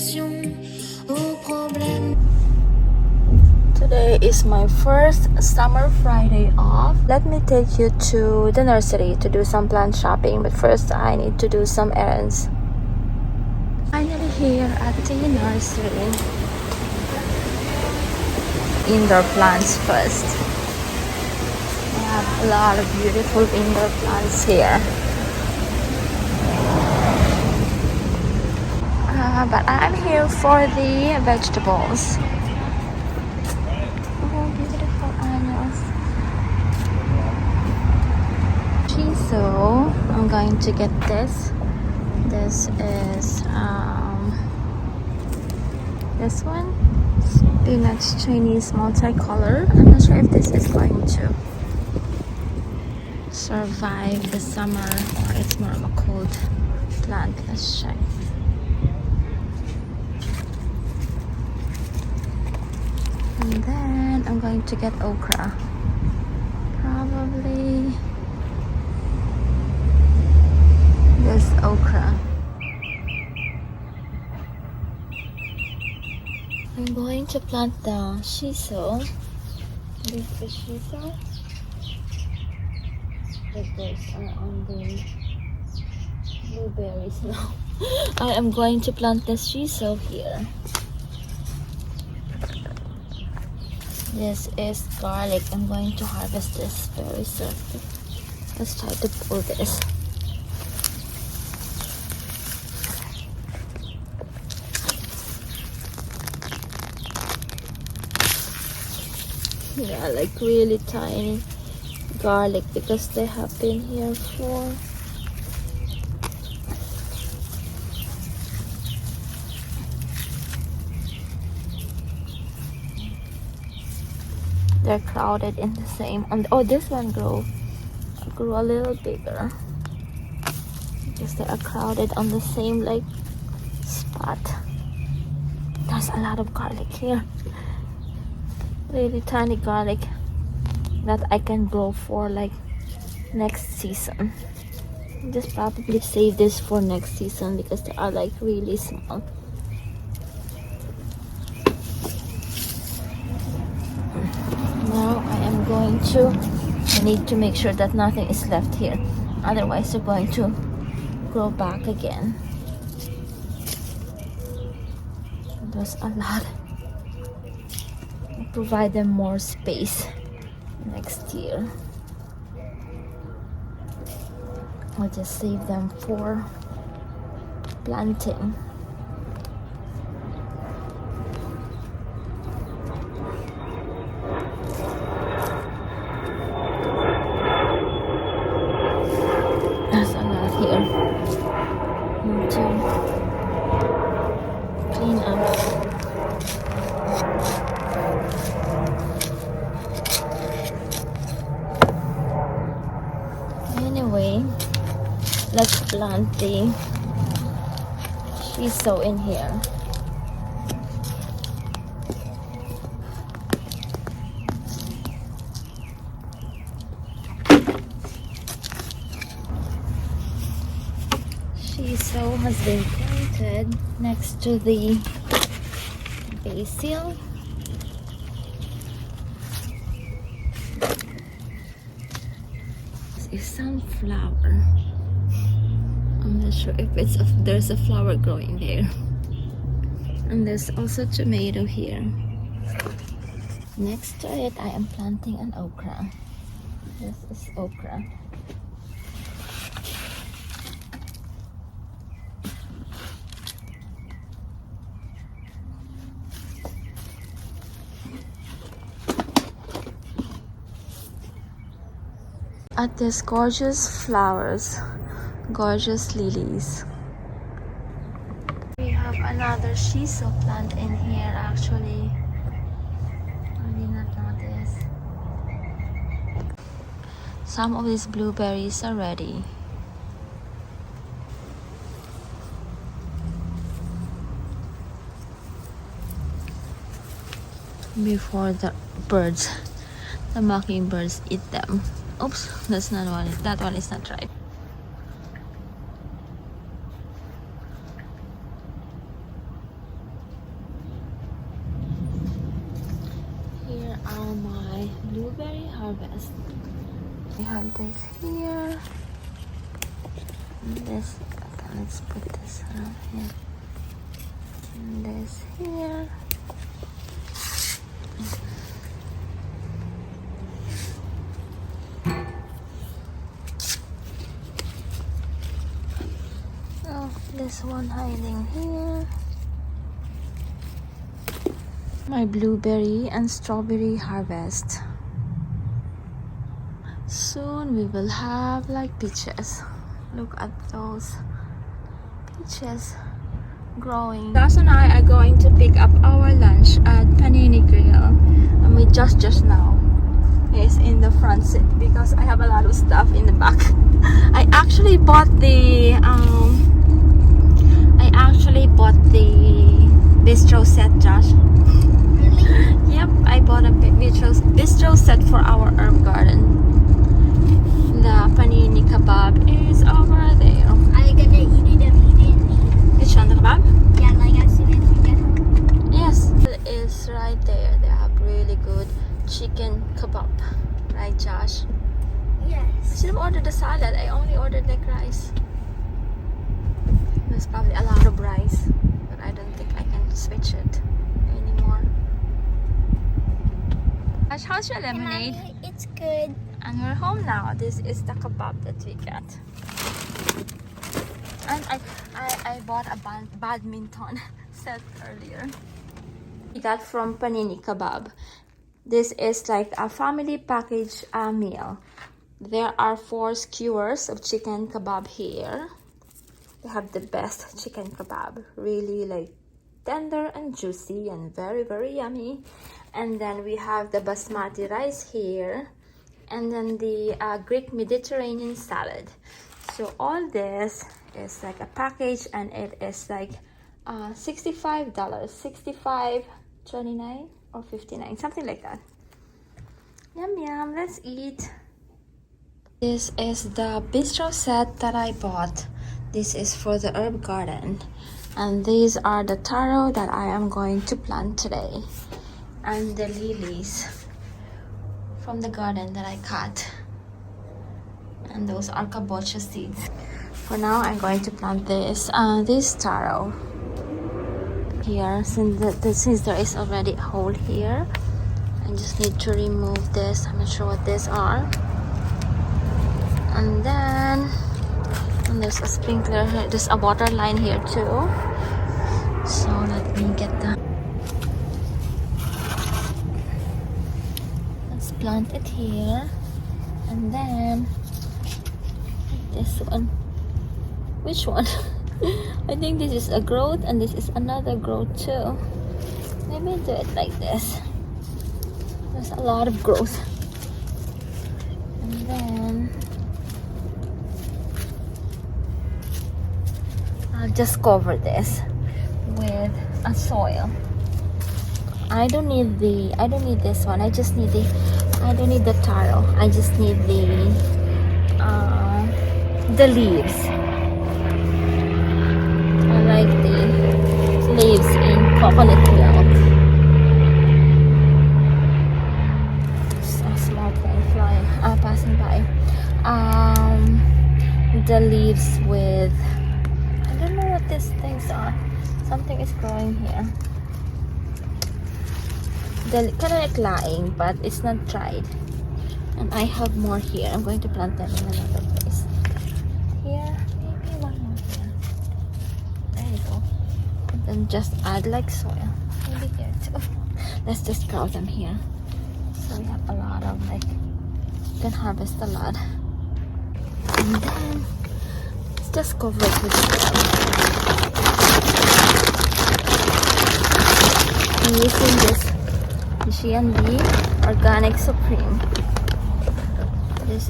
Today is my first summer Friday off. Let me take you to the nursery to do some plant shopping, but first I need to do some errands. Finally here at the nursery. Indoor plants first. I have a lot of beautiful indoor plants here. But I'm here for the vegetables. Oh, beautiful onions. Shiso, I'm going to get this. This is this one. Spinach Chinese multicolor. I'm not sure if this is going to survive the summer or it's more of a cold plant. Let's check. And then I'm going to get okra. Probably this okra. I'm going to plant the shiso. This is shiso. The birds are on the blueberries now. I am going to plant the shiso here. This is garlic. I'm going to harvest this very soon. Let's try to pull this. Yeah, like really tiny garlic because they have been here for they're crowded in the same. And oh, this one grew a little bigger because they are crowded on the same like spot. There's a lot of garlic here. Really tiny garlic that I can grow for like next season. Just probably save this for next season because they are like really small. Now I need to make sure that nothing is left here, otherwise they're going to grow back again. There's a lot. I'll provide them more space next year. I'll just save them for planting. There's a lot here. Need to clean up. Anyway, let's plant the shiso in here. Shiso has been planted next to the basil. This is sunflower. I'm not sure if there's a flower growing there. And there's also tomato here. Next to it, I am planting an okra. This is okra. At these gorgeous flowers, gorgeous lilies. We have another shiso plant in here actually. I did not notice. Some of these blueberries are ready. Before the mockingbirds eat them. Oops, that's not one. That one is not ripe. blueberry harvest. We have this here. And this, okay, let's put this around here. And this here. Oh, this one hiding here. My blueberry and strawberry harvest. Soon we will have like peaches. Look at those peaches growing. Josh and I are going to pick up our lunch at Panini Grill. I mean just now is in the front seat because I have a lot of stuff in the back. I actually bought the bistro set, Josh. Yep, I bought a bistro set for our herb garden. The panini kebab is over there. Are you gonna eat it immediately? Which one, the kebab? Yeah, like as soon as we get home. Yes, it is right there. They have really good chicken kebab. Right, Josh? I Yes. should have ordered the salad. I only ordered like rice. There's probably a lot of rice, but I don't think I can switch it anymore. Josh, how's your lemonade? Mommy, it's good. And we're home now. This is the kebab that we got. And I bought a badminton set earlier. We got from Panini Kebab. This is like a family package meal. There are 4 skewers of chicken kebab here. They have the best chicken kebab. Really like tender and juicy and very, very yummy. And then we have the basmati rice here. And then the Greek Mediterranean salad. So all this is like a package and it is like $65, $65.29 or $59, something like that. Yum yum, let's eat. This is the bistro set that I bought. This is for the herb garden. And these are the taro that I am going to plant today. And the lilies from the garden that I cut. And those are kabocha seeds. For now, I'm going to plant this taro here. Since there is already a hole here, I just need to remove this. I'm not sure what these are. And then there's a sprinkler here. There's a water line here too. So let me get the. Let's plant it here, and then this one. Which one? I think this is a growth and this is another growth too. Maybe do it like this. There's a lot of growth. And then I'll just cover this with a soil. I don't need this one. I don't need the taro. I just need the leaves. I like the leaves in coconut milk. There's a small plane passing by. The leaves with, I don't know what these things are. Something is growing here. They're kind of like lying, but it's not dried. And I have more here. I'm going to plant them in another place. Here, maybe one more here. There you go. And then just add like soil. Maybe here too. Let's just grow them here. So we have a lot of like, you can harvest a lot. And then let's just cover it with soil. I'm using this G&B Organic Supreme. This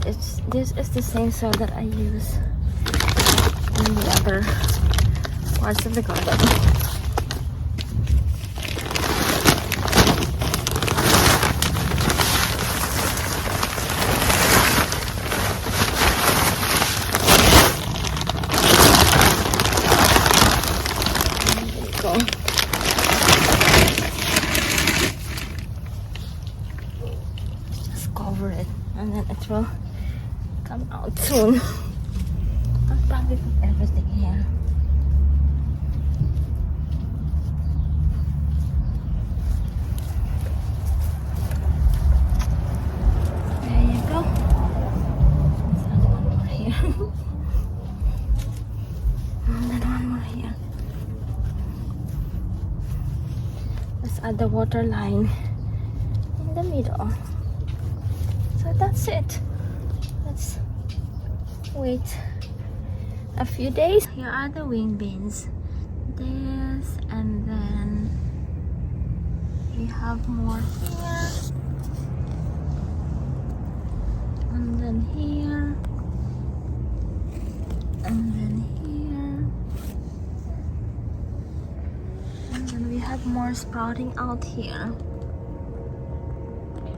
is the same soil that I use in the other parts of the garden. There you go. it will come out soon. I'll probably put everything here. There you go. Let's add one more here. And then one more here. Let's add the water line in the middle. So that's it. Let's wait a few days. Here are the wing beans. This, and then we have more here, and then here, and then here, and then we have more sprouting out here.